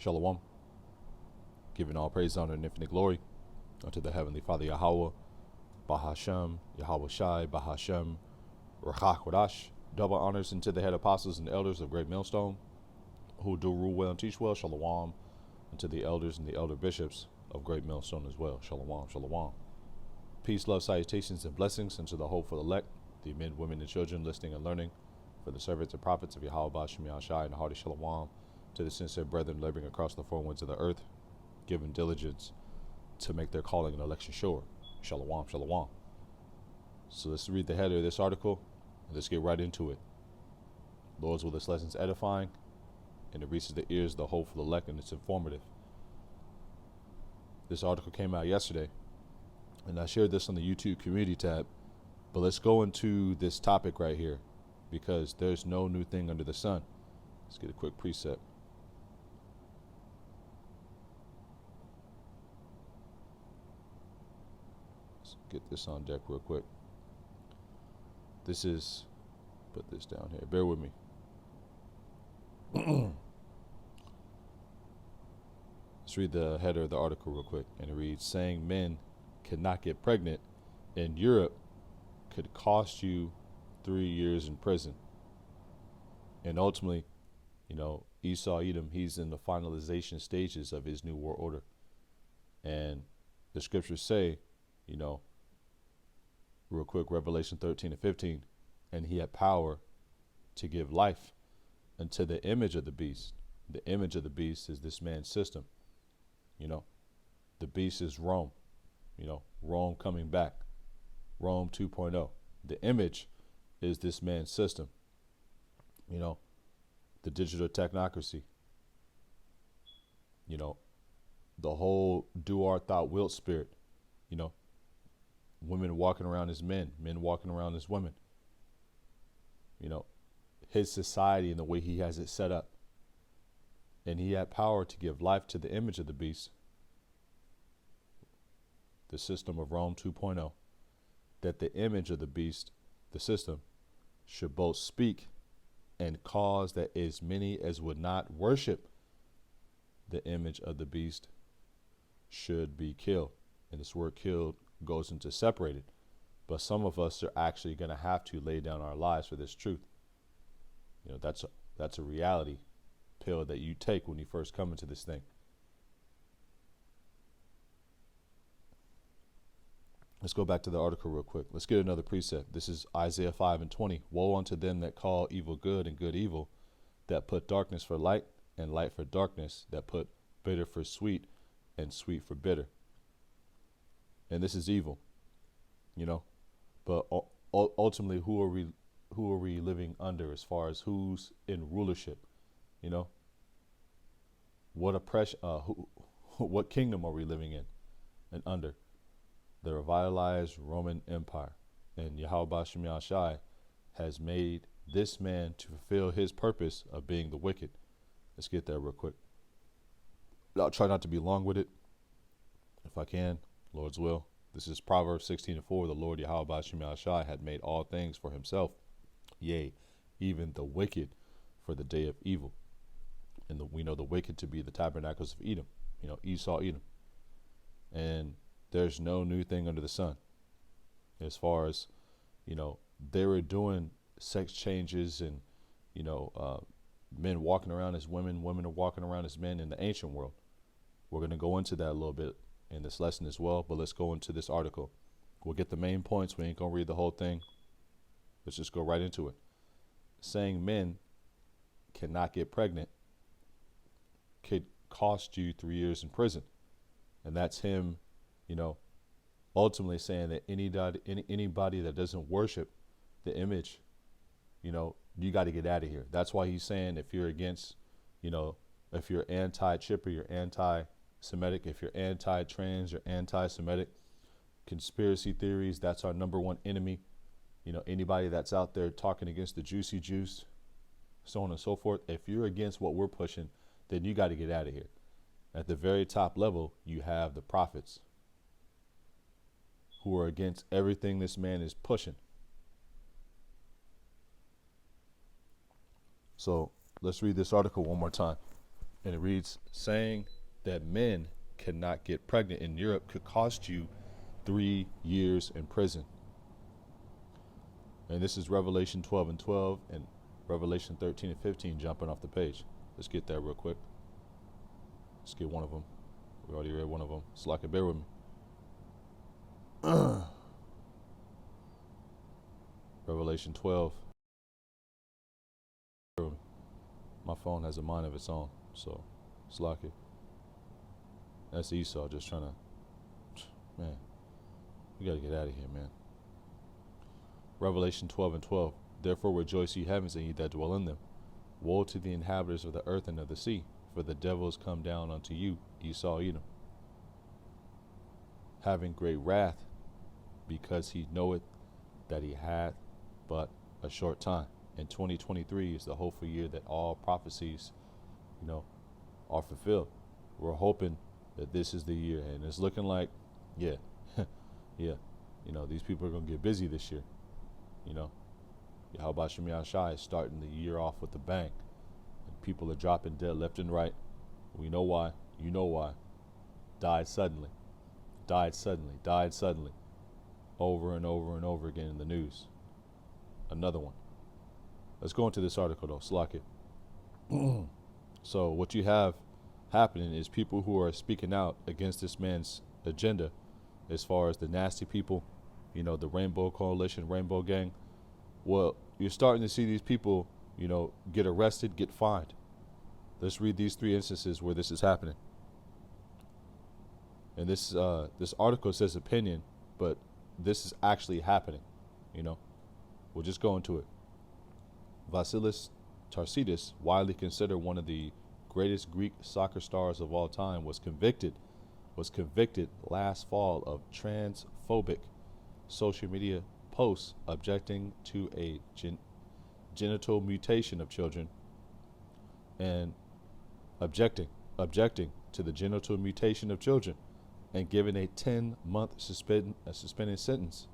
Shalom, giving all praise, honor, and infinite glory unto the Heavenly Father Yahweh, Bahashem, Yahweh Shai, Bahashem, Rachach Kodash. Double honors unto the head apostles and elders of Great Millstone, who do rule well and teach well. Shalom unto the elders and the elder bishops of Great Millstone as well. Shalom, shalom. Peace, love, salutations, and blessings unto the hopeful elect, the men, women, and children listening and learning, for the servants and prophets of Yahweh Bahashem Shai, and a hearty shalom to the sincere brethren laboring across the four winds of the earth, giving diligence to make their calling and election sure. Shalom, shalom. So let's read the header of this article, and let's get right into it. Lord's will, this lesson's edifying, and it reaches the ears of the hopeful elect, and it's informative. This article came out yesterday, and I shared this on the YouTube community tab, but let's go into this topic right here, because there's no new thing under the sun. Let's get a quick preset. Get this on deck real quick. This is, put this down here, bear with me. Let's read the header of the article real quick, and it reads, saying men cannot get pregnant in Europe could cost you 3 years in prison. And ultimately, Esau Edom, he's in the finalization stages of his new world order. And the scriptures say, real quick, Revelation 13 and 15, and he had power to give life unto the image of the beast. The image of the beast is this man's system. The beast is Rome, Rome coming back, Rome 2.0. The image is this man's system, the digital technocracy, the whole do our thought wilt spirit, women walking around as men, men walking around as women. His society and the way he has it set up. And he had power to give life to the image of the beast, the system of Rome 2.0, that the image of the beast, the system, should both speak and cause that as many as would not worship the image of the beast should be killed. And this word killed goes into separated, but some of us are actually going to have to lay down our lives for this truth. That's a reality pill that you take when you first come into this thing. Let's go back to the article real quick. Let's get another precept. This is Isaiah 5 and 20. Woe unto them that call evil good and good evil, that put darkness for light and light for darkness, that put bitter for sweet and sweet for bitter. And this is evil, but ultimately, who are we living under as far as who's in rulership? What oppression? What kingdom are we living in and under? The revitalized Roman Empire, and Yahweh Bahashem Shai has made this man to fulfill his purpose of being the wicked. Let's get there real quick. I'll try not to be long with it, if I can. Lord's will. This is Proverbs 16 and 4. The Lord Yahweh Bahashem Shai had made all things for himself, yea, even the wicked for the day of evil. And we know the wicked to be the tabernacles of Edom, Esau Edom. And there's no new thing under the sun. As far as, they were doing sex changes and, men walking around as women, women are walking around as men in the ancient world. We're going to go into that a little bit in this lesson as well, but let's go into this article. We'll get the main points. We ain't going to read the whole thing. Let's just go right into it. Saying men cannot get pregnant could cost you 3 years in prison. And that's him, ultimately saying that anybody that doesn't worship the image, you got to get out of here. That's why he's saying if you're against, if you're anti-chipper, you're anti-Semitic, if you're anti-trans, you're anti-Semitic. Conspiracy theories, that's our number one enemy. Anybody that's out there talking against the juicy juice, so on and so forth. If you're against what we're pushing, then you got to get out of here. At the very top level, you have the prophets who are against everything this man is pushing. So let's read this article one more time. And it reads, saying that men cannot get pregnant in Europe could cost you 3 years in prison. And this is Revelation 12 and 12 and Revelation 13 and 15 jumping off the page. Let's get that real quick. Let's get one of them. We already read one of them. It's like a bear with me. Revelation 12. My phone has a mind of its own, so it's like it. That's Esau just trying to, man, we gotta get out of here, man. Revelation 12 and 12. Therefore rejoice, ye heavens, and ye that dwell in them. Woe to the inhabitants of the earth and of the sea, for the devil is come down unto you, Esau Edom, having great wrath, because he knoweth that he hath but a short time. And 2023 is the hopeful year that all prophecies, are fulfilled. We're hoping that this is the year, and it's looking like, yeah, yeah, these people are gonna get busy this year. How about Shemi Shai is starting the year off with a bang, and people are dropping dead left and right. We know why. You know why. Died suddenly, over and over and over again in the news. Another one. Let's go into this article though. Slack it. So what you have happening is people who are speaking out against this man's agenda, as far as the nasty people, the Rainbow Coalition, Rainbow Gang. Well, you're starting to see these people, get arrested, get fined. Let's read these 3 instances where this is happening. And this article says opinion, but this is actually happening. We'll just go into it. Vasilis Tarsidis, widely considered one of the greatest Greek soccer stars of all time, was convicted last fall of transphobic social media posts objecting to a genital mutation of children and objecting to the genital mutation of children and given a 10-month suspended sentence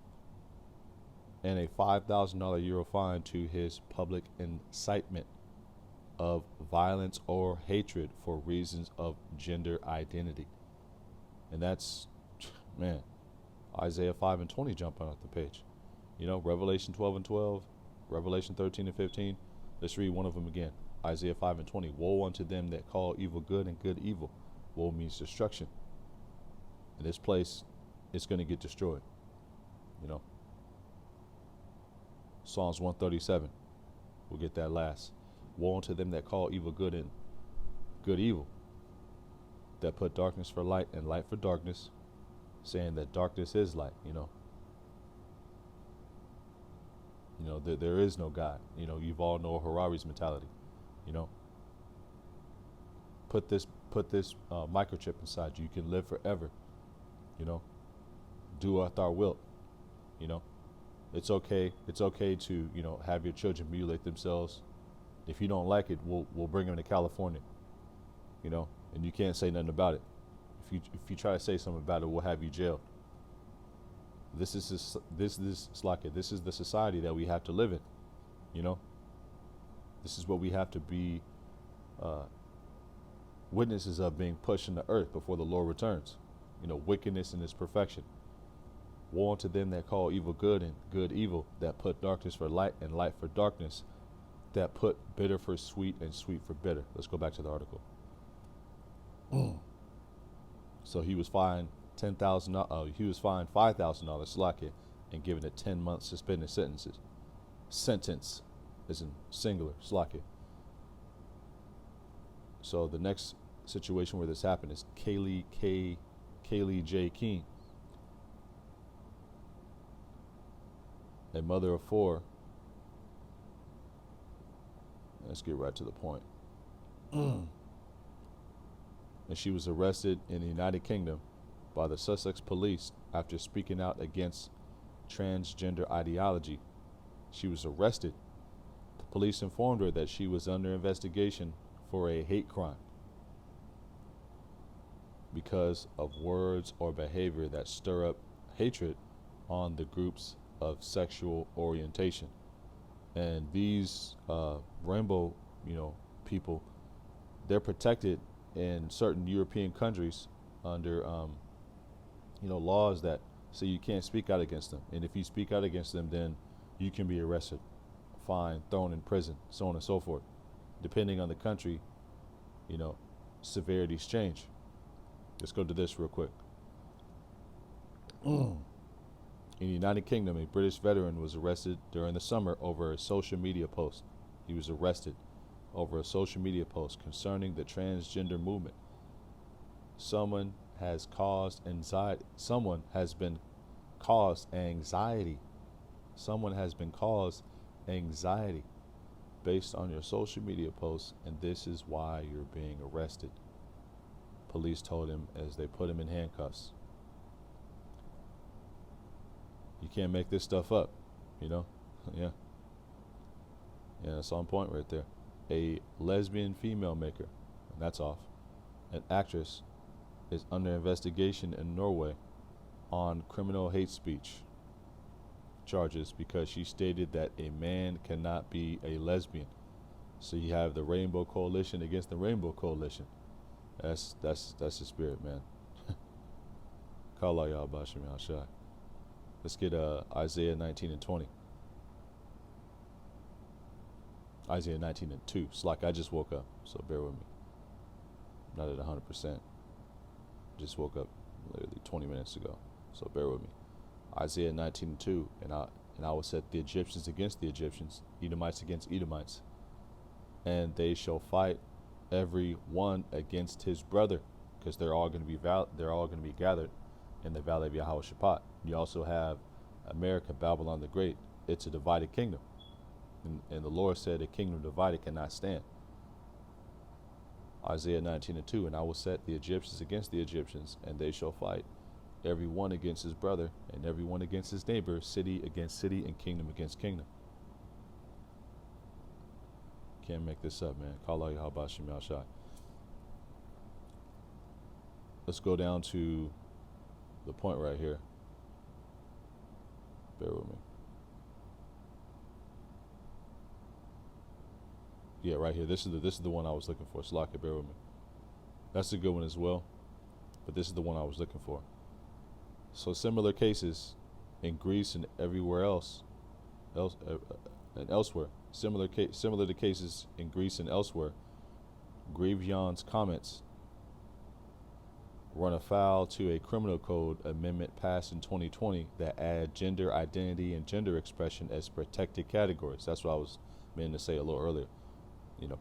and a $5,000 euro fine to his public incitement of violence or hatred for reasons of gender identity. And that's, man, Isaiah 5 and 20 jumping off the page. Revelation 12 and 12, Revelation 13 and 15. Let's read one of them again. Isaiah 5 and 20. Woe unto them that call evil good and good evil. Woe means destruction. And this place, it's going to get destroyed. Psalms 137. We'll get that last. Woe unto them that call evil good and good evil, that put darkness for light and light for darkness, saying that darkness is light. There is no God. You've all know Harari's mentality. Put this microchip inside you. You can live forever. Do what thou wilt. It's okay to have your children mutilate themselves. If you don't like it, we'll bring them to California. And you can't say nothing about it. If you try to say something about it, we'll have you jailed. This is the society that we have to live in. This is what we have to be witnesses of, being pushed in the earth before the Lord returns. Wickedness in its perfection. Woe unto them that call evil good and good evil, that put darkness for light and light for darkness, that put bitter for sweet and sweet for bitter. Let's go back to the article. So he was fined $10,000. He was fined $5,000 slack it, and given a 10-month suspended sentences. Sentence is in singular slack it. So the next situation where this happened is Kaylee J. King, a mother of 4. Let's get right to the point. And she was arrested in the United Kingdom by the Sussex police after speaking out against transgender ideology. She was arrested. The police informed her that she was under investigation for a hate crime because of words or behavior that stir up hatred on the groups of sexual orientation. And these rainbow, people, they're protected in certain European countries under laws that say you can't speak out against them, and if you speak out against them, then you can be arrested, fined, thrown in prison, so on and so forth. Depending on the country, severities change. Let's go to this real quick. In the United Kingdom, a British veteran was arrested during the summer over a social media post. He was arrested over a social media post concerning the transgender movement. Someone has caused anxiety. Someone has been caused anxiety. Someone has been caused anxiety based on your social media posts, and this is why you're being arrested. Police told him as they put him in handcuffs. You can't make this stuff up, Yeah. Yeah, that's on point right there. A lesbian female maker, and that's off, an actress, is under investigation in Norway on criminal hate speech charges because she stated that a man cannot be a lesbian. So you have the Rainbow Coalition against the Rainbow Coalition. That's the spirit, man. Kala y'all bashim y'all shy. Let's get Isaiah 19 and 20. Isaiah 19 and 2. It's like I just woke up, so bear with me. I'm not at 100%. Just woke up literally 20 minutes ago, so bear with me. Isaiah 19 and 2. And I will set the Egyptians against the Egyptians, Edomites against Edomites, and they shall fight every one against his brother, because they're all going to be gathered in the valley of Yehoshaphat. You also have America, Babylon the Great. It's a divided kingdom. And the Lord said, a kingdom divided cannot stand. Isaiah 19 and 2, and I will set the Egyptians against the Egyptians, and they shall fight, every one against his brother, and every one against his neighbor, city against city, and kingdom against kingdom. Can't make this up, man. Call out Yahweh Shem Yahshai. Let's go down to the point right here. Bear with me. Yeah, right here. This is the one I was looking for. Slaka, bear with me. That's a good one as well, but this is the one I was looking for. So similar cases in Greece and everywhere else and elsewhere. Similar to cases in Greece and elsewhere. Gravion's comments run afoul to a criminal code amendment passed in 2020 that add gender identity and gender expression as protected categories. That's what I was meaning to say a little earlier.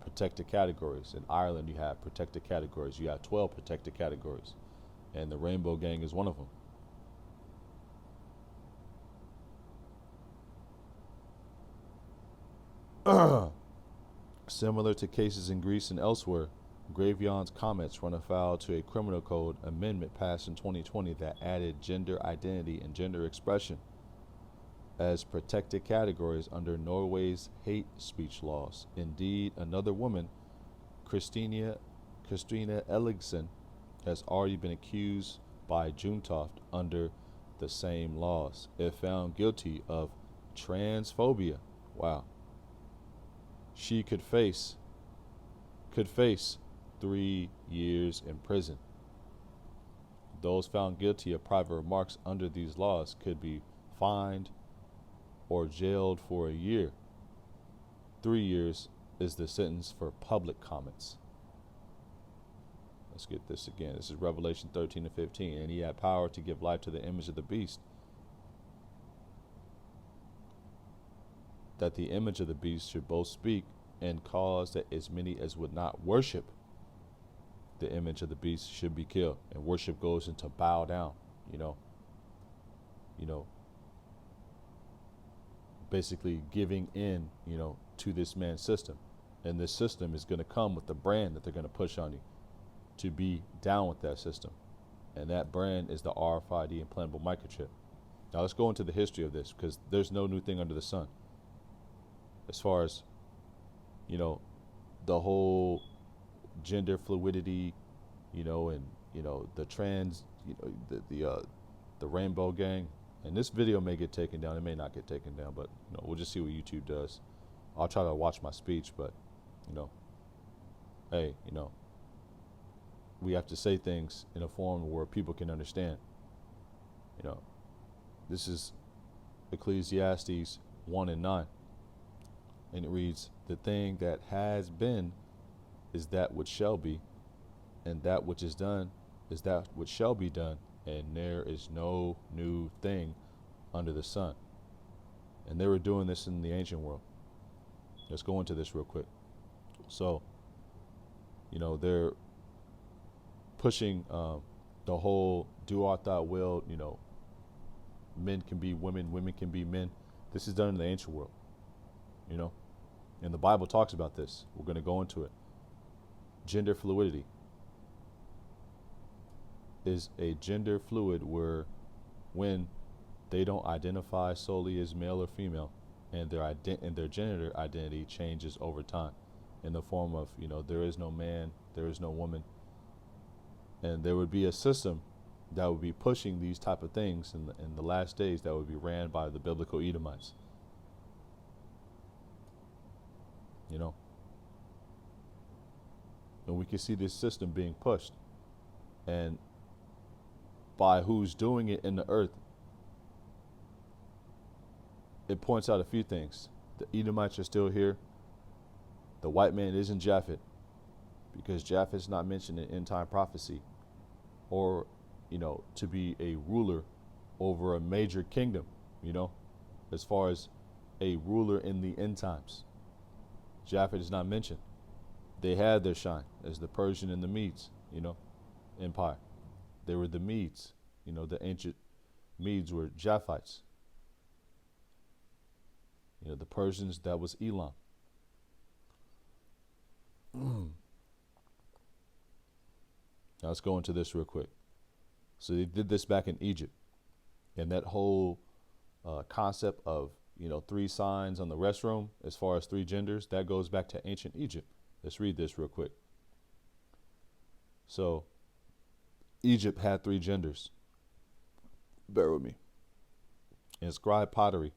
Protected categories. In Ireland, you have protected categories. You have 12 protected categories, and the Rainbow Gang is one of them. Similar to cases in Greece and elsewhere, Gravion's comments run afoul to a criminal code amendment passed in 2020 that added gender identity and gender expression as protected categories under Norway's hate speech laws. Indeed, another woman, Christina Elligson, has already been accused by Juntoft under the same laws. If found guilty of transphobia, wow, she could face 3 years in prison. Those found guilty of private remarks under these laws could be fined or jailed for a year. 3 years is the sentence for public comments. Let's get this again. This is Revelation 13 and 15. And he had power to give life to the image of the beast, that the image of the beast should both speak and cause that as many as would not worship the image of the beast should be killed. And worship goes into bow down, basically giving in, to this man's system. And this system is going to come with the brand that they're going to push on you to be down with that system. And that brand is the RFID implantable microchip. Now let's go into the history of this, because there's no new thing under the sun. As far as, the whole gender fluidity, and, the trans, the Rainbow Gang. And this video may get taken down. It may not get taken down, but we'll just see what YouTube does. I'll try to watch my speech, but hey, we have to say things in a form where people can understand. You know, this is Ecclesiastes 1 and 9. And it reads, "The thing that has been is that which shall be, and that which is done is that which shall be done, and there is no new thing under the sun." And they were doing this in the ancient world. Let's go into this real quick. So, they're pushing the whole do art thou will, men can be women, women can be men. This is done in the ancient world, you know, and the Bible talks about this. We're going to go into it. Gender fluidity is a gender fluid where when they don't identify solely as male or female, and their gender identity changes over time in the form of, there is no man, there is no woman. And there would be a system that would be pushing these type of things in the last days that would be ran by the biblical Edomites. And we can see this system being pushed. And by who's doing it in the earth, it points out a few things. The Edomites are still here. The white man isn't Japhet, because Japhet's not mentioned in end time prophecy, or, to be a ruler over a major kingdom, as far as a ruler in the end times. Japhet is not mentioned. They had their shine as the Persian and the Medes, empire. They were the Medes, the ancient Medes were Japhites. The Persians, that was Elam. Now let's go into this real quick. So they did this back in Egypt. And that whole concept of, 3 signs on the restroom as far as 3 genders, that goes back to ancient Egypt. Let's read this real quick. So Egypt had 3 genders. Bear with me. Inscribed pottery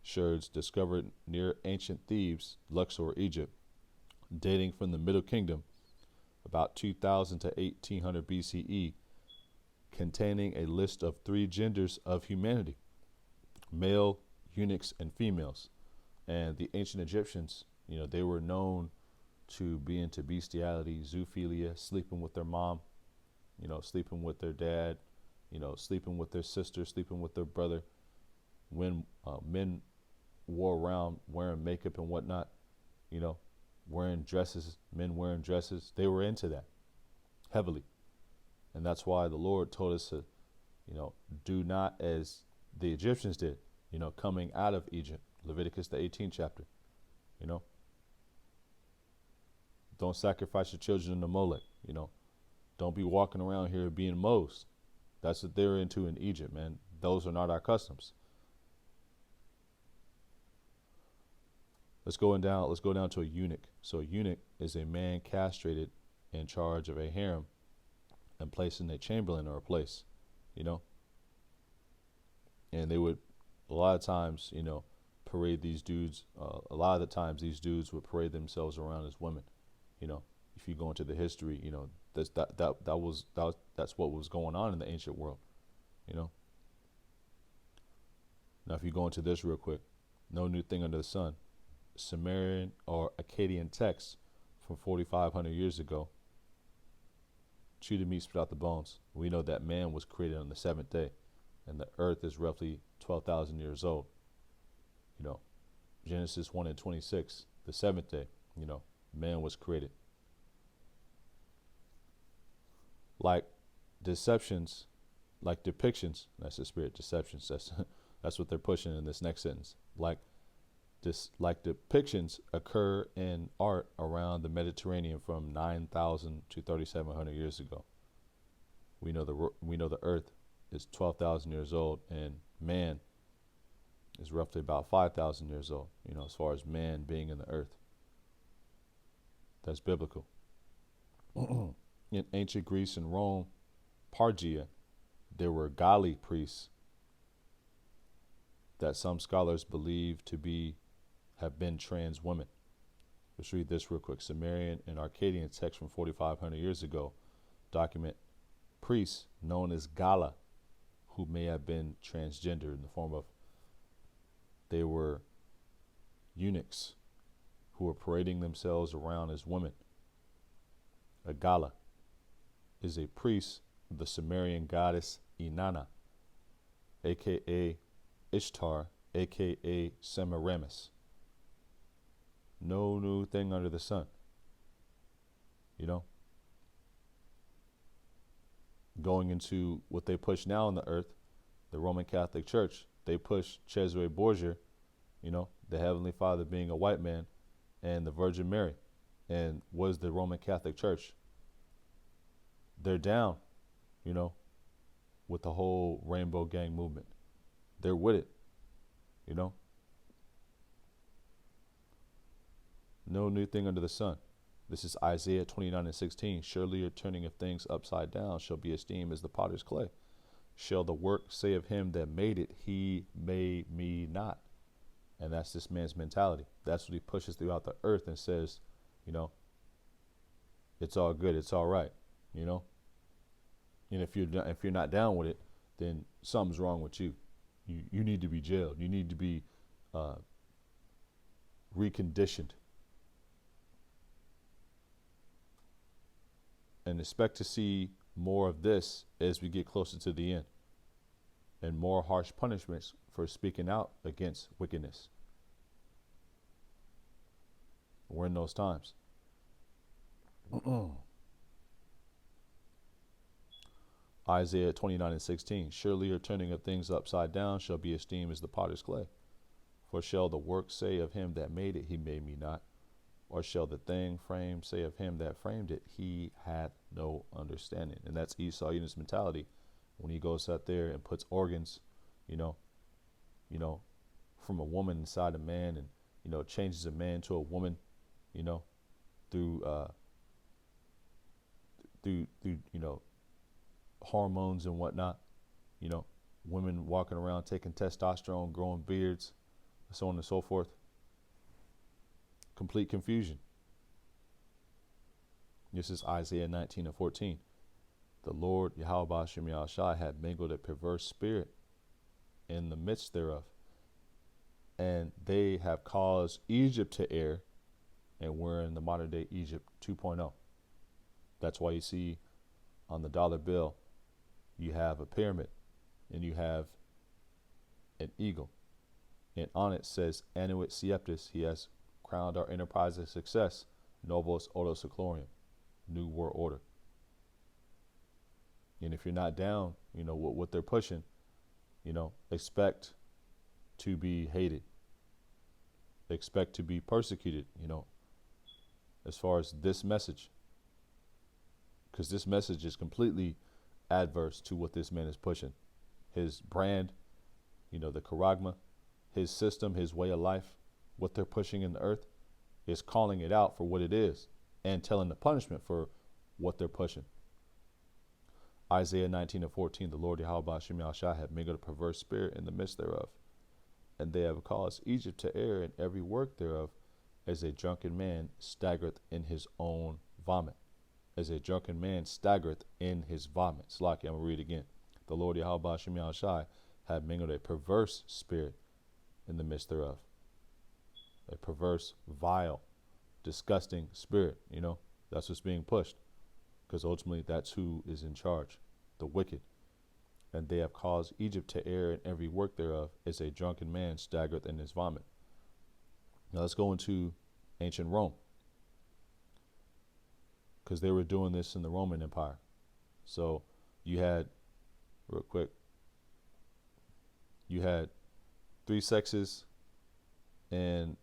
sherds discovered near ancient Thebes, Luxor, Egypt, dating from the Middle Kingdom, about 2000 to 1800 BCE, containing a list of 3 genders of humanity: male, eunuchs, and females. And the ancient Egyptians, they were known to be into bestiality, zoophilia, sleeping with their mom, sleeping with their dad, sleeping with their sister, sleeping with their brother. When men wore around wearing makeup and whatnot, wearing dresses, men wearing dresses, they were into that heavily. And that's why the Lord told us to, do not as the Egyptians did, coming out of Egypt. Leviticus, the 18th chapter, Don't sacrifice your children to Molech, Don't be walking around here being Moes. That's what they're into in Egypt, man. Those are not our customs. Let's go down to a eunuch. So a eunuch is a man castrated in charge of a harem and placed in a chamberlain or a place, And they would, a lot of times, parade these dudes. A lot of the times, these dudes would parade themselves around as women. If you go into the history, that's what was going on in the ancient world. Now, if you go into this real quick, no new thing under the sun. Sumerian or Akkadian texts from 4,500 years ago. Chew the meat, spit out the bones. We know that man was created on the 7th day, and the earth is roughly 12,000 years old. Genesis 1 and 26, the 7th day, man was created. Like deceptions, like depictions, that's the spirit, deceptions, that's what they're pushing in this next sentence. Like depictions occur in art around the Mediterranean from 9,000 to 3,700 years ago. We know the earth is 12,000 years old, and man is roughly about 5,000 years old, as far as man being in the earth. That's biblical. In ancient Greece and Rome, Pargia, there were Gali priests that some scholars believe to have been trans women. Let's read this real quick. Sumerian and Akkadian text from 4,500 years ago document priests known as Gala, who may have been transgender in the form of they were eunuchs who were parading themselves around as women. A Gala is a priest of the Sumerian goddess Inanna, aka Ishtar, aka Semiramis. No new thing under the sun. You know? Going into what they push now on the earth, the Roman Catholic Church, they push Cesare Borgia, you know, the Heavenly Father being a white man, and the Virgin Mary. And was the Roman Catholic Church? They're down, you know, with the whole Rainbow Gang movement. They're with it, you know. No new thing under the sun. This is Isaiah 29:16. Surely your turning of things upside down shall be esteemed as the potter's clay. Shall the work say of him that made it, he made me not. And that's this man's mentality. That's what he pushes throughout the earth and says, you know, it's all good, it's all right, you know. And if you're not down with it, then something's wrong with you. You need to be jailed. You need to be reconditioned. And expect to see more of this as we get closer to the end, and more harsh punishments for speaking out against wickedness. We're in those times. Isaiah 29:16. Surely your turning of things upside down shall be esteemed as the potter's clay. For shall the work say of him that made it, he made me not? Or shall the thing framed say of him that framed it, he had no understanding? And that's Esau Edom's mentality when he goes out there and puts organs, you know, from a woman inside a man, and changes a man to a woman, through hormones and whatnot. Women walking around taking testosterone, growing beards, so on and so forth. Complete confusion. This is Isaiah 19:14. The Lord Yahweh Ba'ashem Yahushai had mingled a perverse spirit in the midst thereof, and they have caused Egypt to err, and we're in the modern day Egypt 2.0. That's why you see on the dollar bill you have a pyramid and you have an eagle, and on it says Annuit Sieptis. He has crowned our enterprise of success, Novos Ordo Seclorium, New World Order. And if you're not down, what they're pushing, expect to be hated, expect to be persecuted, as far as this message, because this message is completely adverse to what this man is pushing. His brand, the charagma, his system, his way of life, what they're pushing in the earth, is calling it out for what it is and telling the punishment for what they're pushing. Isaiah 19:14, the Lord Yahweh Ba'ashem Yahushai had mingled a perverse spirit in the midst thereof, and they have caused Egypt to err in every work thereof, as a drunken man staggereth in his own vomit. As a drunken man staggereth in his vomit. Slaki, I'm going to read again. The Lord Yahweh Ba'ashem Yahushai had mingled a perverse spirit in the midst thereof. A perverse, vile, disgusting spirit, that's what's being pushed, because ultimately that's who is in charge, the wicked. And they have caused Egypt to err in every work thereof, as a drunken man staggereth in his vomit. Now let's go into ancient Rome, because they were doing this in the Roman Empire. So you had, real quick, you had 3 sexes in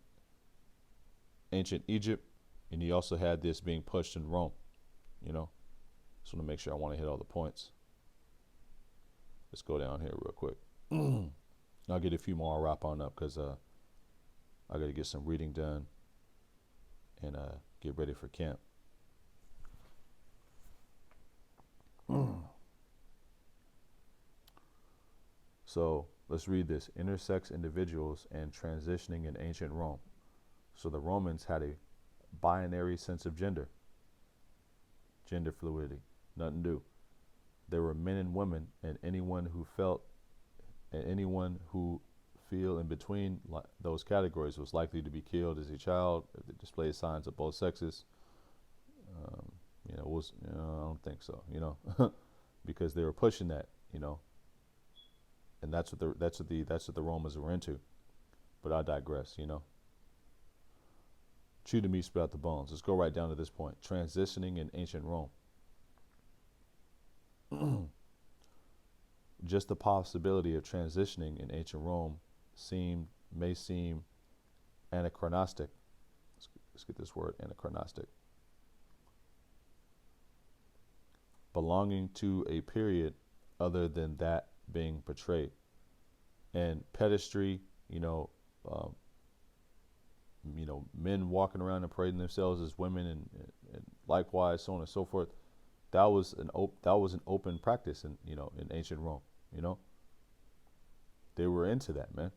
ancient Egypt, and you also had this being pushed in Rome. Just want to make sure I want to hit all the points. Let's go down here real quick. I'll get a few more. I'll wrap on up, because I got to get some reading done and get ready for camp. So let's read this. Intersex individuals and transitioning in ancient Rome. So the Romans had binary sense of gender, gender fluidity, nothing new. There were men and women, and anyone who feel in between those categories was likely to be killed as a child if they displayed signs of both sexes. Um, I don't think so, because they were pushing that, and that's what the Romans were into. But I digress. Chew the meat, spit out the bones. Let's go right down to this point. Transitioning in ancient Rome. Just the possibility of transitioning in ancient Rome may seem anachronistic. Let's get this word, anachronistic. Belonging to a period other than that being portrayed. And pedestry, men walking around and parading themselves as women, and likewise, so on and so forth. That was an open practice in ancient Rome. They were into that, man.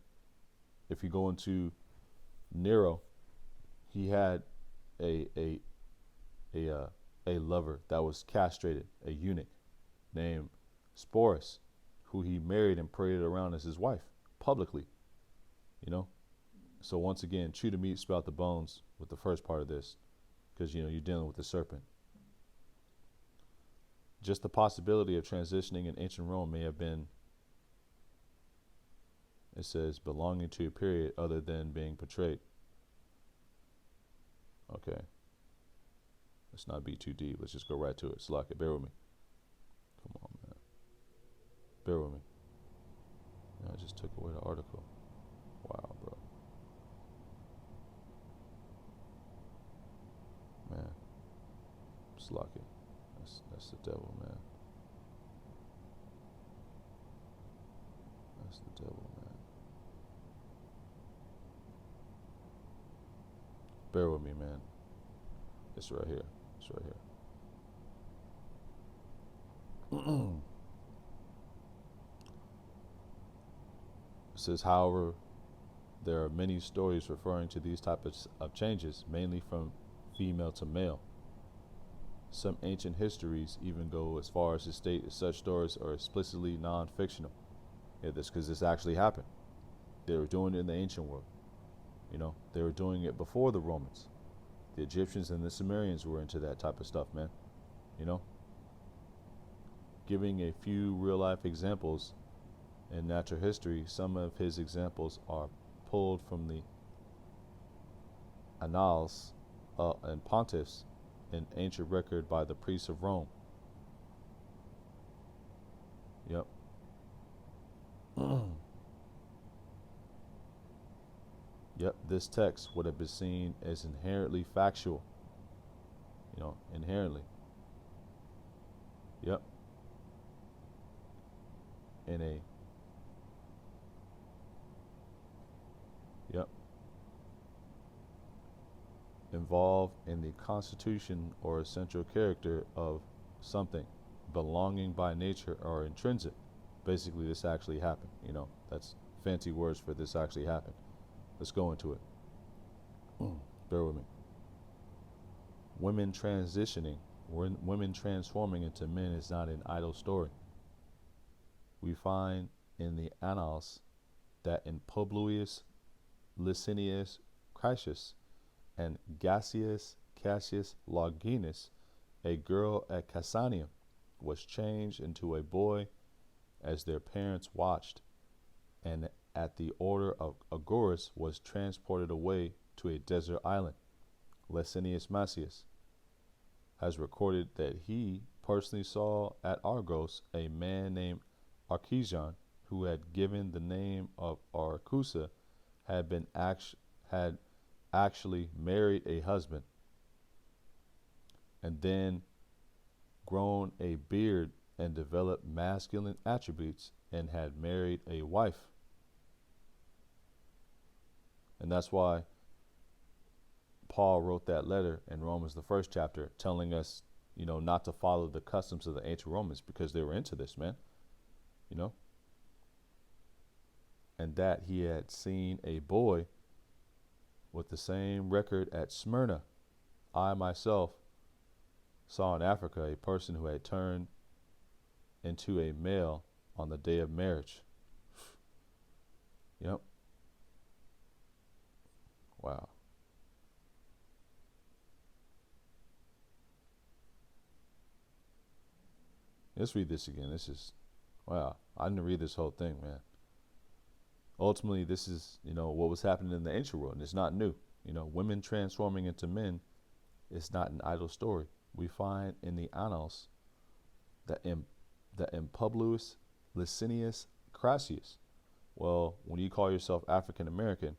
If you go into Nero, he had a lover that was castrated, a eunuch named Sporus, who he married and paraded around as his wife publicly. So once again, chew the meat, spit out the bones with the first part of this, because you're dealing with the serpent. Just the possibility of transitioning in ancient Rome may have been, it says, belonging to a period other than being portrayed. Okay. Let's not be too deep. Let's just go right to it. Slack it. Bear with me. Come on, man. Bear with me. Yeah, I just took away the article. Wow, bro. Man. Slack it. That's the devil, man. That's the devil, man. Bear with me, man. It's right here. It's right here. It says, however, there are many stories referring to these types of changes, mainly from female to male. Some ancient histories even go as far as to state that such stories are explicitly non-fictional. Yeah, because this actually happened. They were doing it in the ancient world. They were doing it before the Romans. The Egyptians and the Sumerians were into that type of stuff, man. Giving a few real-life examples in natural history, some of his examples are pulled from the Annals and Pontiffs, an ancient record by the priests of Rome. Yep. Yep, this text would have been seen as inherently factual. Inherently. Yep. Yep. Involved in the constitution or essential character of something, belonging by nature or intrinsic. Basically, this actually happened. That's fancy words for this actually happened. Let's go into it. Bear with me. Women transforming into men is not an idle story. We find in the Annals that in Publius Licinius Crassus and Gasius Cassius Longinus, a girl at Cassanium was changed into a boy as their parents watched, and at the order of Agorus was transported away to a desert island. Licinius Massius has recorded that he personally saw at Argos a man named Archesion, who had given the name of Arcusa, had actually married a husband and then grown a beard and developed masculine attributes and had married a wife. And that's why Paul wrote that letter in Romans, the first chapter, telling us, not to follow the customs of the ancient Romans, because they were into this, man. And that he had seen a boy with the same record at Smyrna, I myself saw in Africa a person who had turned into a male on the day of marriage. Yep. Wow. Let's read this again. This is, wow. I didn't read this whole thing, man. Ultimately, this is, what was happening in the ancient world, and it's not new. Women transforming into men is not an idle story. We find in the annals that in Publius Licinius Crassus, well, when you call yourself African American,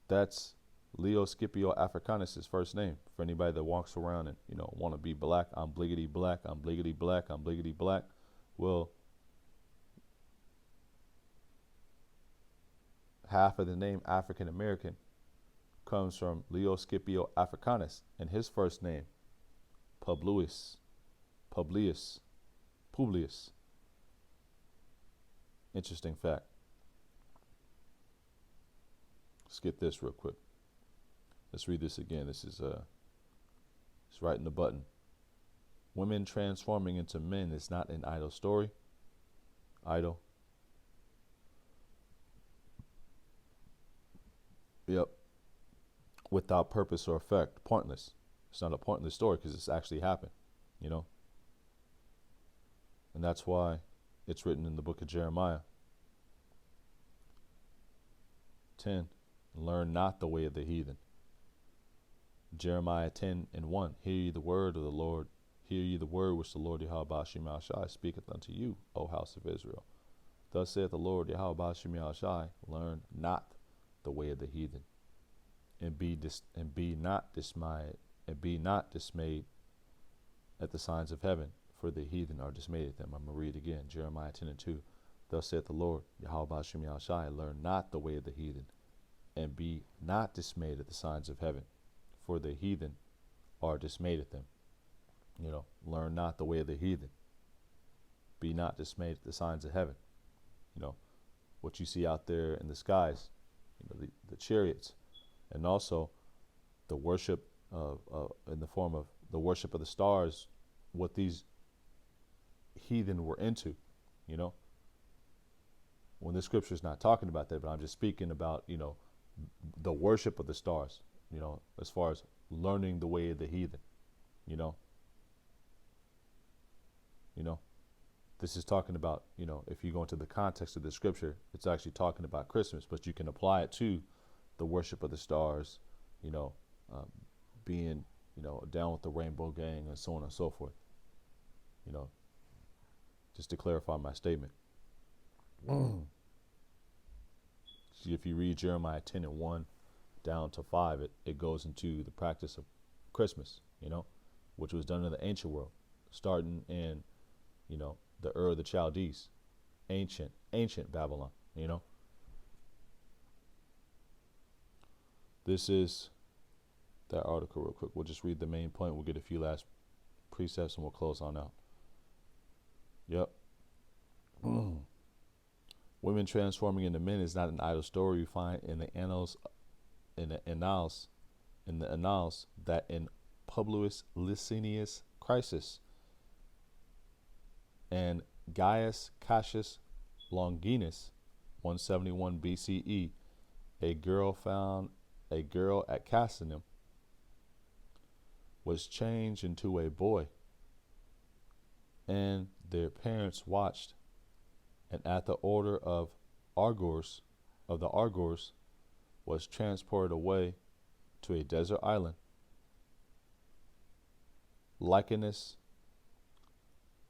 that's Leo Scipio Africanus' first name. For anybody that walks around and want to be black, I'm bliggity black, I'm bliggity black, I'm bliggity black. Well, half of the name African American comes from Leo Scipio Africanus, and his first name Publius. Interesting fact. Let's get this real quick. Let's read this again. This is it's right in the button. Women transforming into men is not an idle story. Idle. Yep. Without purpose or effect. Pointless. It's not a pointless story because it's actually happened. And that's why it's written in the book of Jeremiah 10. Learn not the way of the heathen. Jeremiah 10:1. Hear ye the word of the Lord. Hear ye the word which the Lord Yahweh Shemel Shai speaketh unto you, O house of Israel. Thus saith the Lord Yahweh Shemel Shai, learn not the way of the heathen, and be not dismayed at the signs of heaven, for the heathen are dismayed at them. I'm going to read again, Jeremiah 10:2. Thus saith the Lord Yahweh Shemel Shai, learn not the way of the heathen, and be not dismayed at the signs of heaven, for the heathen are dismayed at them. Learn not the way of the heathen. Be not dismayed at the signs of heaven. What you see out there in the skies, the chariots, and also the worship in the form of the worship of the stars, what these heathen were into, when the scripture is not talking about that, but I'm just speaking about, the worship of the stars, as far as learning the way of the heathen, this is talking about, if you go into the context of the scripture, it's actually talking about Christmas, but you can apply it to the worship of the stars, being, down with the rainbow gang and so on and so forth, just to clarify my statement. See, if you read Jeremiah 10:1 down to 5, it goes into the practice of Christmas, which was done in the ancient world, starting in, the Ur of the Chaldees, ancient Babylon, This is that article real quick. We'll just read the main point. We'll get a few last precepts and we'll close on out. Yep. Women transforming into men is not an idle story. You find in the annals that in Publius Licinius Crassus and Gaius Cassius Longinus, 171 BCE, a girl at Cassianum was changed into a boy, and their parents watched, and at the order of the Argors, was transported away to a desert island. Licinus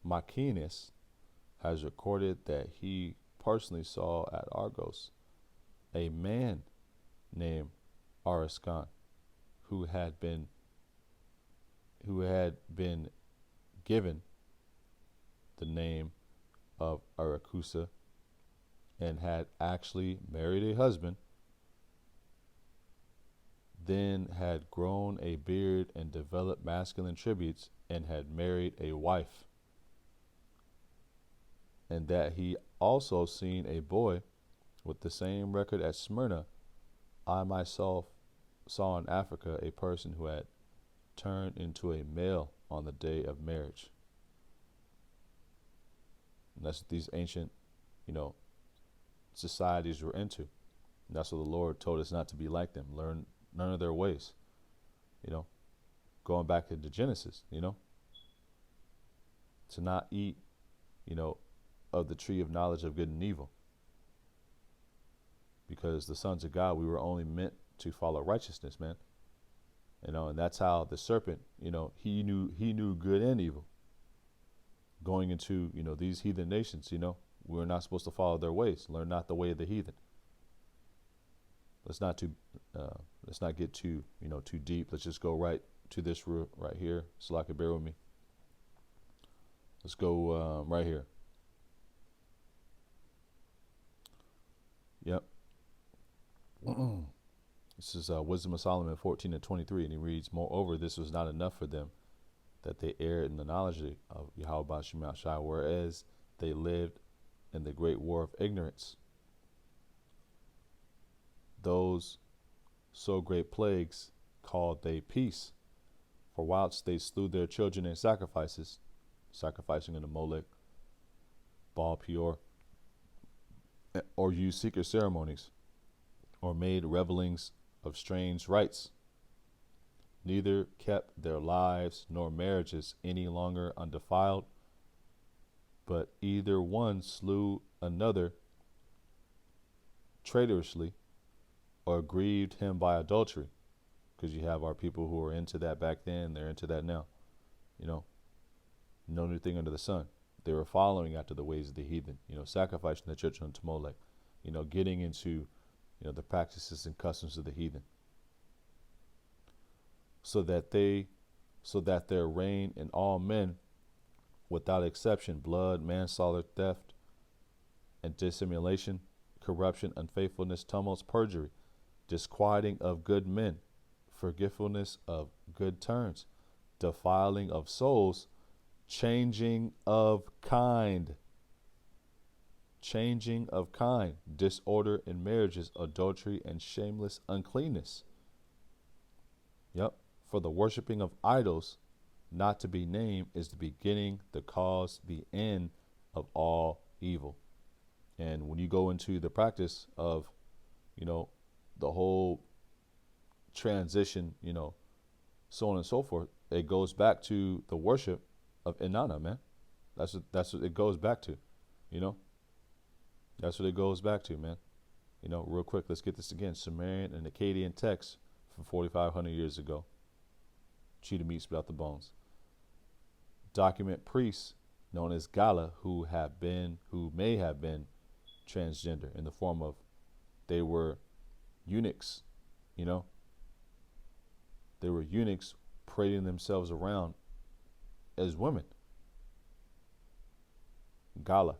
Maecenas has recorded that he personally saw at Argos a man named Ariscon who had been given the name of Aracusa and had actually married a husband, then had grown a beard and developed masculine attributes and had married a wife, and that he also seen a boy with the same record at Smyrna. I myself saw in Africa a person who had turned into a male on the day of marriage. And that's what these ancient, societies were into. And that's what the Lord told us not to be like them. Learn none of their ways. Going back into Genesis, to not eat, of the tree of knowledge of good and evil. Because the sons of God, we were only meant to follow righteousness, man. And that's how the serpent, he knew good and evil. Going into, these heathen nations, we're not supposed to follow their ways. Learn not the way of the heathen. Let's not get too deep. Let's just go right to this root right here. Salaka, bear with me. Let's go right here. Yep. This is Wisdom of Solomon 14:23, and he reads, "Moreover, this was not enough for them, that they erred in the knowledge of Yahweh Shema Shai, whereas they lived in the great war of ignorance. Those so great plagues called they peace, for whilst they slew their children in sacrifices, sacrificing unto Molech, Baal Peor, or used secret ceremonies, or made revelings of strange rites, neither kept their lives nor marriages any longer undefiled, but either one slew another traitorously, or grieved him by adultery." Because you have our people who were into that back then, they're into that now. No new thing under the sun. They were following after the ways of the heathen, sacrificing the children unto Molech, getting into, the practices and customs of the heathen. So that there reign in all men, without exception, blood, manslaughter, theft, and dissimulation, corruption, unfaithfulness, tumults, perjury, disquieting of good men, forgetfulness of good turns, defiling of souls, changing of kind, disorder in marriages, adultery, and shameless uncleanness. Yep. For the worshiping of idols, not to be named, is the beginning, the cause, the end of all evil. And when you go into the practice of, the whole transition, so on and so forth, it goes back to the worship of Inanna, man. That's what it goes back to, That's what it goes back to, man. Real quick, let's get this again. Sumerian and Akkadian texts from 4,500 years ago. Chew the meat, spit out the bones. Document priests known as Gala who may have been transgender in the form of they were eunuchs, They were eunuchs parading themselves around as women. Gala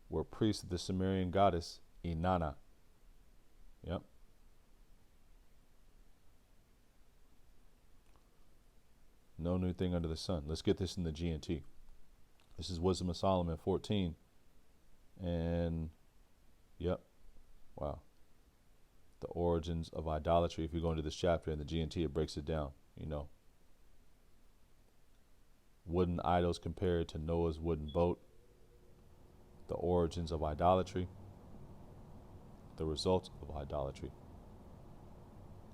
were priests of the Sumerian goddess Inanna. Yep. No new thing under the sun. Let's get this in the GNT. This is Wisdom of Solomon 14. And, yep. Wow. The origins of idolatry. If you go into this chapter in the GNT, it breaks it down, Wooden idols compared to Noah's wooden boat. The origins of idolatry. The results of idolatry.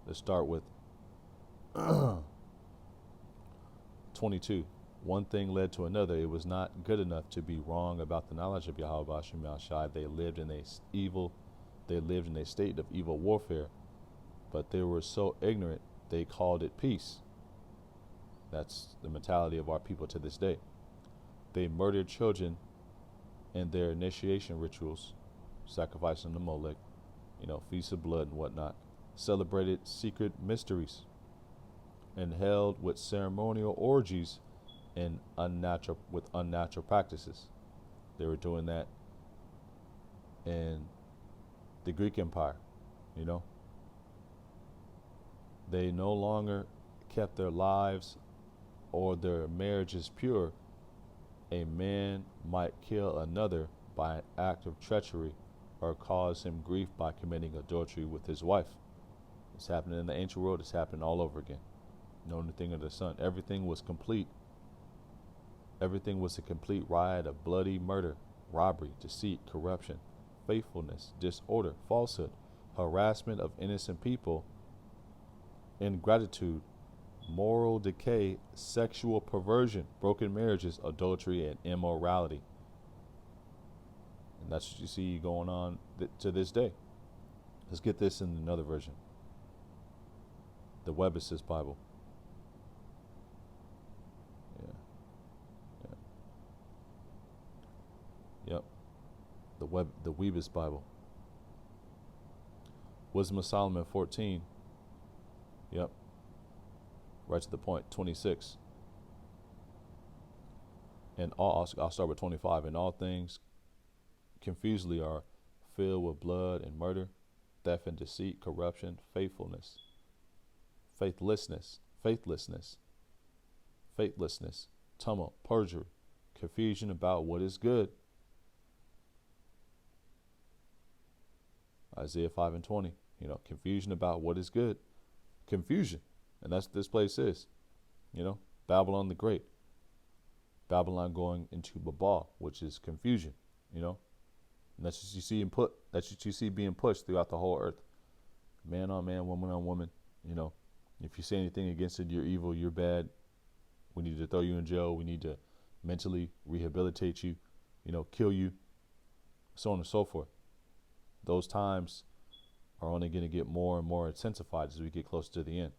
Let's start with 22. One thing led to another. It was not good enough to be wrong about the knowledge of Yahweh Shema Shai. They lived in a state of evil warfare, but they were so ignorant they called it peace. That's the mentality of our people to this day. They murdered children in their initiation rituals, sacrificing to Molech, feasts of blood and whatnot, celebrated secret mysteries, and held with ceremonial orgies and unnatural practices. They were doing that in the Greek Empire, They no longer kept their lives or their marriages pure. A man might kill another by an act of treachery or cause him grief by committing adultery with his wife. It's happening in the ancient world. It's happening all over again. No new thing under the sun. Everything was complete. Everything was a complete riot of bloody murder, robbery, deceit, corruption, faithfulness, disorder, falsehood, harassment of innocent people, ingratitude, moral decay, sexual perversion, broken marriages, adultery, and immorality. And that's what you see going on to this day. Let's get this in another version. The Webster's Bible. Yeah. Yep. The Weber's Bible. Wisdom of Solomon 14. Yep. Right to the point. 26. And I'll start with 25. And all things confusedly are filled with blood and murder, theft and deceit, corruption, faithlessness, tumult, perjury, confusion about what is good. Isaiah 5 and 20, confusion about what is good. Confusion. And that's what this place is. Babylon the Great. Babylon going into Babel, which is confusion, And that's what you see that's what you see being pushed throughout the whole earth. Man on man, woman on woman, If you say anything against it, you're evil, you're bad. We need to throw you in jail. We need to mentally rehabilitate you, kill you, so on and so forth. Those times are only going to get more and more intensified as we get closer to the end.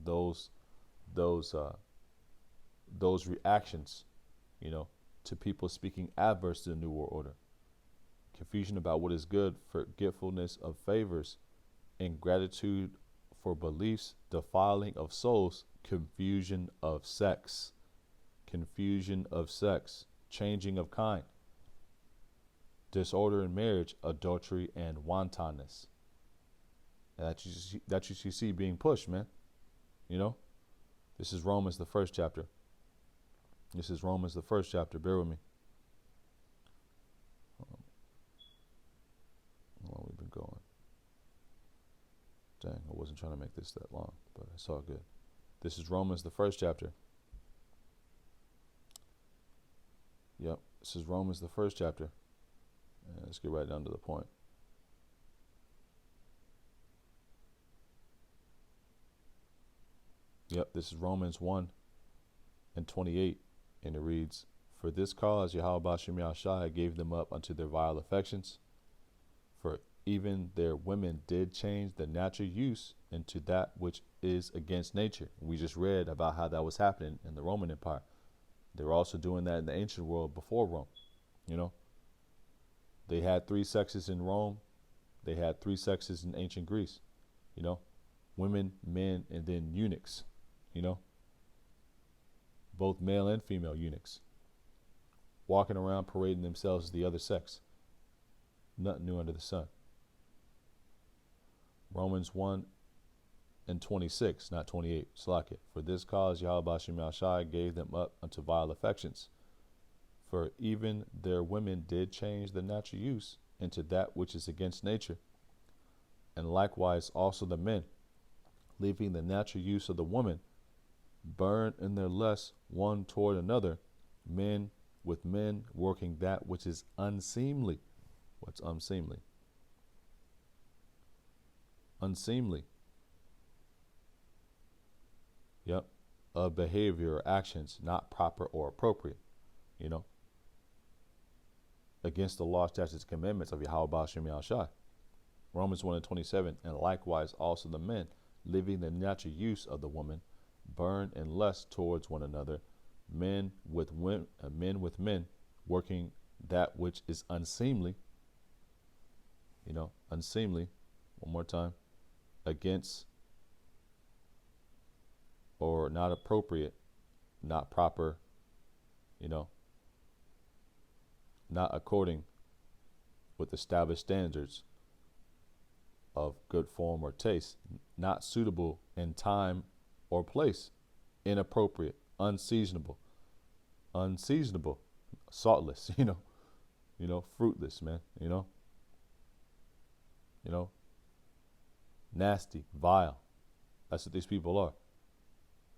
Those reactions, to people speaking adverse to the New World Order. Confusion about what is good, forgetfulness of favors, ingratitude for beliefs, defiling of souls, confusion of sex, changing of kind, disorder in marriage, adultery, and wantonness. And that's what you see being pushed, man. This is Romans, the first chapter. Bear with me. How long we've been going? Dang, I wasn't trying to make this that long, but it's all good. This is Romans, the first chapter. Yep, this is Romans, the first chapter. And let's get right down to the point. Yep, this is Romans 1 and 28, and it reads, "For this cause Yahweh Bashem Yahshai gave them up unto their vile affections, for even their women did change the natural use into that which is against nature." We just read about how that was happening in the Roman Empire. They were also doing that in the ancient world before Rome. They had 3 sexes in Rome. They had 3 sexes in ancient Greece. Women, men, and then eunuchs. Both male and female eunuchs, walking around parading themselves as the other sex. Nothing new under the sun. Romans 1 and 26, not 28. Slack it. "For this cause Yahweh Bashem Yahshai gave them up unto vile affections. For even their women did change the natural use into that which is against nature. And likewise also the men, leaving the natural use of the woman, burn in their lust one toward another, men with men, working that which is unseemly." What's unseemly? Unseemly. Yep. Of behavior or actions not proper or appropriate. Against the law, statutes, and commandments of Yahweh Bashem Yahshai. Romans 1 and 27. "And likewise also the men, leaving the natural use of the woman, burn in lust towards one another, men with men, working that which is unseemly." Unseemly. One more time. Against or not appropriate, not proper, not according with established standards of good form or taste, not suitable in time or place, inappropriate, unseasonable, saltless, fruitless, man, nasty, vile. That's what these people are.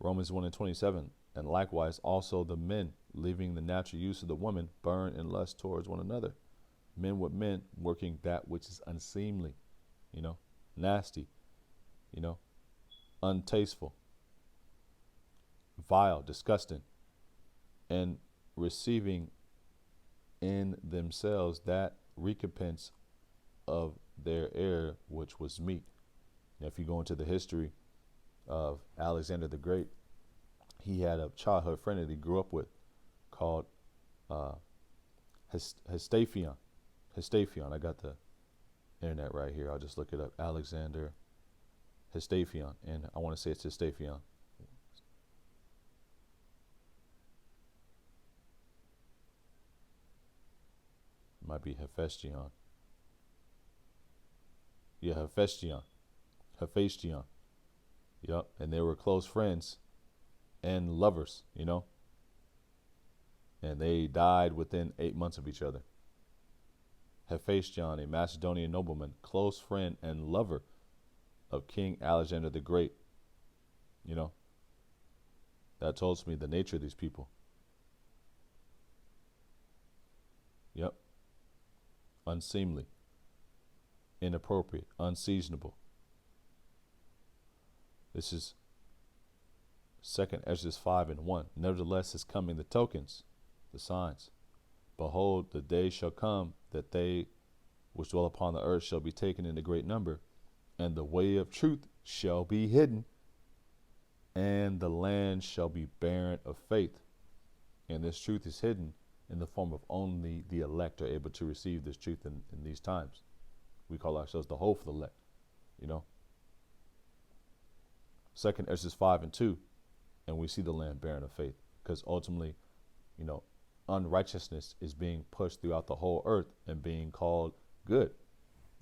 Romans 1 and 27. And likewise also the men, leaving the natural use of the woman, burn in lust towards one another. Men with men, working that which is unseemly, nasty, untasteful, vile, disgusting, and receiving in themselves that recompense of their error which was meet. Now, if you go into the history of Alexander the Great, he had a childhood friend that he grew up with called Hestaphion. Hestaphion. I got the internet right here. I'll just look it up. Alexander Hestaphion. And I want to say it's Hestaphion. It might be Hephaestion. Yeah, Hephaestion. Hephaestion. Yep. And they were close friends and lovers, and they died within 8 months of each other. Hephaestion, a Macedonian nobleman, close friend and lover of King Alexander the Great. That tells me the nature of these people. Yep. Unseemly, inappropriate, unseasonable. This is 2nd Ezra 5 and 1. Nevertheless is coming the tokens, the signs. Behold, the day shall come that they which dwell upon the earth shall be taken in a great number, and the way of truth shall be hidden, and the land shall be barren of faith. And this truth is hidden in the form of only the elect are able to receive this truth in these times. We call ourselves the hopeful elect, 2nd Ezra 5 and 2. And we see the land barren of faith, because ultimately, unrighteousness is being pushed throughout the whole earth and being called good.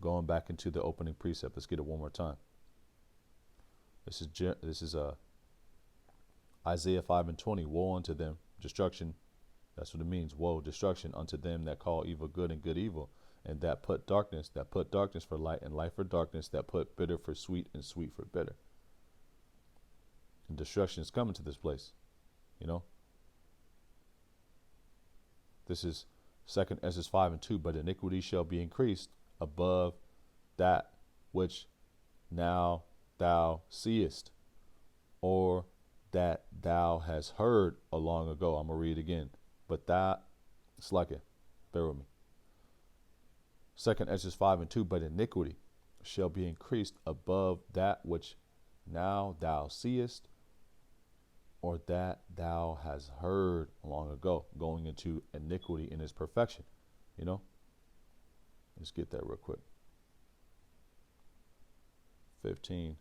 Going back into the opening precept, let's get it one more time. This is Isaiah 5 and 20. Woe unto them, destruction. That's what it means. Woe, destruction unto them that call evil good and good evil, and that put darkness for light and light for darkness, that put bitter for sweet and sweet for bitter. And destruction is coming to this place, This is 2nd Ezra 5 and 2. But iniquity shall be increased above that which now thou seest, or that thou hast heard a long ago. I'm going to read it again. But that, it's like it. Bear with me. 2nd Ezra 5 and 2. But iniquity shall be increased above that which now thou seest, or that thou hast heard long ago, going into iniquity in its perfection. Let's get that real quick. 15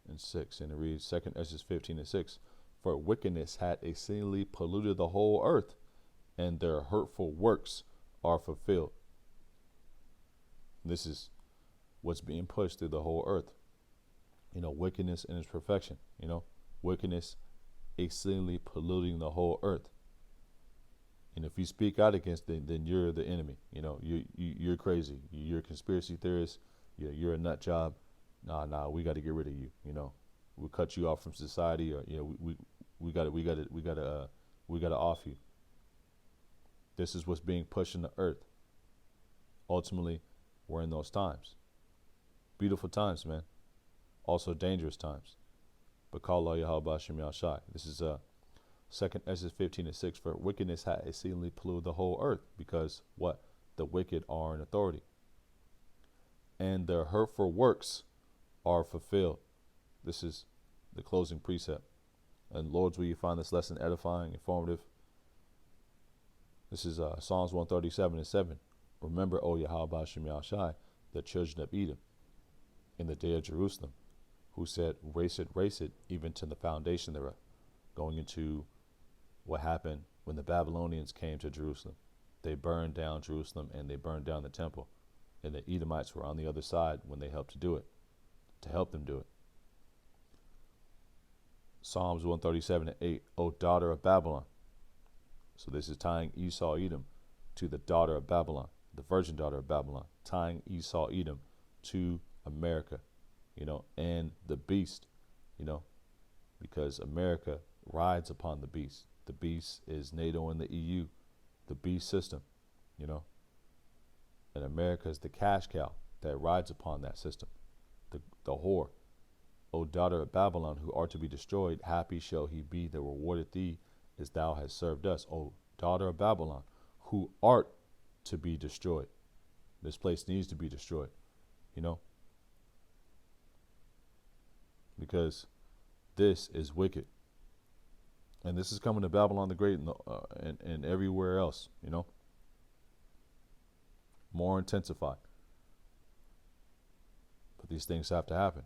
and 6, and it reads, 2nd Ezra 15 and 6. For wickedness had exceedingly polluted the whole earth, and their hurtful works are fulfilled. This is what's being pushed through the whole earth. Wickedness in its perfection. Wickedness exceedingly polluting the whole earth. And if you speak out against it, then you're the enemy. You're crazy. You're a conspiracy theorist. You're a nut job. Nah, we got to get rid of you. We'll cut you off from society, or we got to off you. This is what's being pushed in the earth. Ultimately, we're in those times. Beautiful times, man. Also dangerous times. But call Allah Yahweh Shem Yahshai. This is 2nd Ezra 15 and 6. For wickedness had exceedingly polluted the whole earth, because what? The wicked are in authority, and their hurtful works are fulfilled. This is the closing precept. And Lords, will you find this lesson edifying, informative? This is Psalms 137 and 7. Remember, O Yahweh Shem Yahshai, the children of Edom, in the day of Jerusalem, who said, race it, even to the foundation thereof. Going into what happened when the Babylonians came to Jerusalem. They burned down Jerusalem, and they burned down the temple. And the Edomites were on the other side when they helped to help them do it. Psalms 137 and 8. O daughter of Babylon. So this is tying Esau, Edom, to the daughter of Babylon, the virgin daughter of Babylon, tying Esau, Edom to America. and the beast, you know, because America rides upon the beast. The beast is NATO and the EU, the beast system, you know, and America is the cash cow that rides upon that system, the whore. O daughter of Babylon, who art to be destroyed, happy shall he be that rewarded thee as thou hast served us. O daughter of Babylon, who art to be destroyed. This place needs to be destroyed, because this is wicked. And this is coming to Babylon the Great and everywhere else, more intensified. But these things have to happen,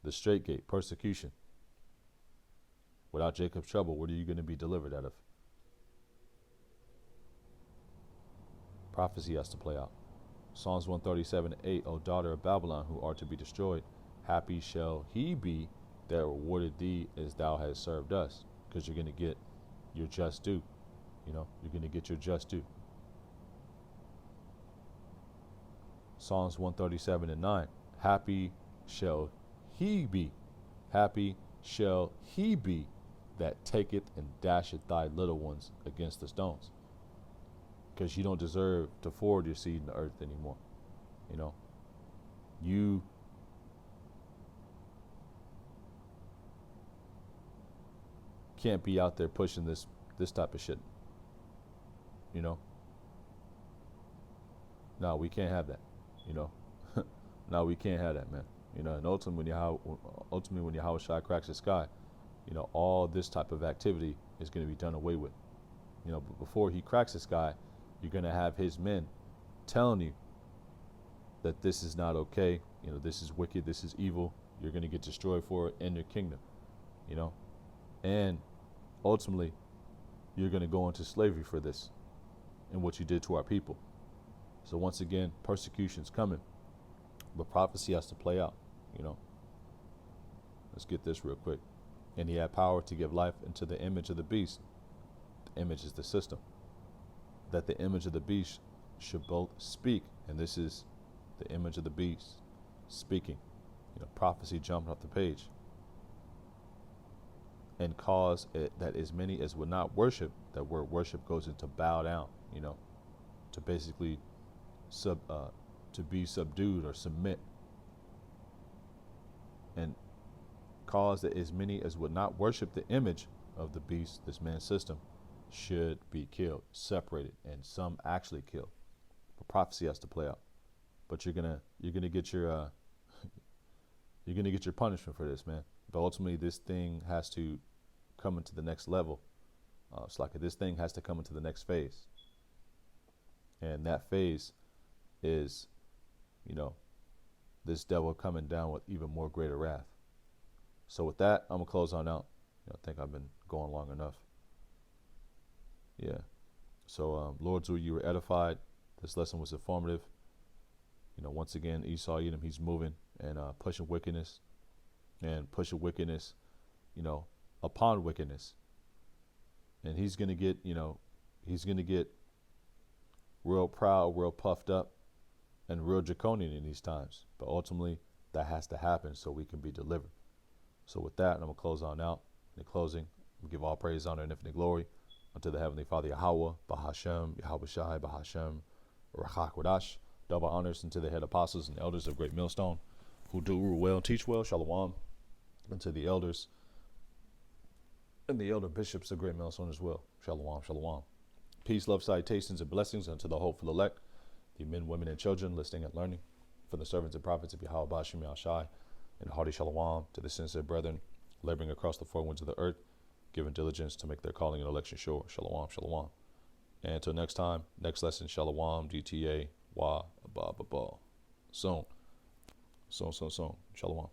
The straight gate, persecution. Without Jacob's trouble, what are you going to be delivered out of? Prophecy has to play out. Psalms 137:8, O daughter of Babylon, who art to be destroyed, happy shall he be that rewarded thee as thou hast served us. Because you're going to get your just due. You're going to get your just due. Psalms 137:9, happy shall he be that taketh and dasheth thy little ones against the stones. Because you don't deserve to forward your seed in the earth anymore. You can't be out there pushing this type of shit. No, we can't have that. No, we can't have that, man. And ultimately when Yahweh Shai cracks the sky, all this type of activity is going to be done away with. But before he cracks the sky, you're going to have his men telling you that this is not okay. This is wicked. This is evil. You're going to get destroyed for it in your kingdom. And ultimately, you're going to go into slavery for this and what you did to our people. So once again, persecution's coming, but prophecy has to play out. Let's get this real quick. And he had power to give life into the image of the beast. The image is the system. That the image of the beast should both speak, and this is the image of the beast speaking. Prophecy jumped off the page. And cause it that as many as would not worship, that word worship goes into bow down, to basically to be subdued or submit. And cause that as many as would not worship the image of the beast, this man's system, should be killed, separated, and some actually killed. But prophecy has to play out. But you're gonna get your you're gonna get your punishment for this, man. But ultimately, this thing has to come into the next level. It's like this thing has to come into the next phase, and that phase is, this devil coming down with even more greater wrath. So with that, I'm gonna close on out. I think I've been going long enough. Yeah. So, Lord, so you were edified. This lesson was informative. Once again, Esau, Edom, he's moving and pushing wickedness, upon wickedness. And he's gonna get, real proud, real puffed up, and real draconian in these times. But ultimately, that has to happen so we can be delivered. So with that, I'm gonna close on out. In closing, we give all praise, honor, and infinite glory unto the Heavenly Father Yahweh, Bahashem, Yahweh Shai, Bahashem, Rachak Wadash. Double honors unto the head apostles and elders of Great Millstone, who do rule well, teach well, Shalom, and to the elders and the elder bishops of Great Millstone as well. Shalom, Shalom. Peace, love, salutations, and blessings unto the hopeful elect, the men, women, and children listening and learning, for the servants and prophets of Yahweh Bashim Yahshai, and hearty Shalom to the sincere brethren laboring across the four winds of the earth, giving diligence to make their calling and election sure. Shalom, Shalom. And until next time, next lesson, Shalom, GTA, Wa, Abba, Soon. Shalom.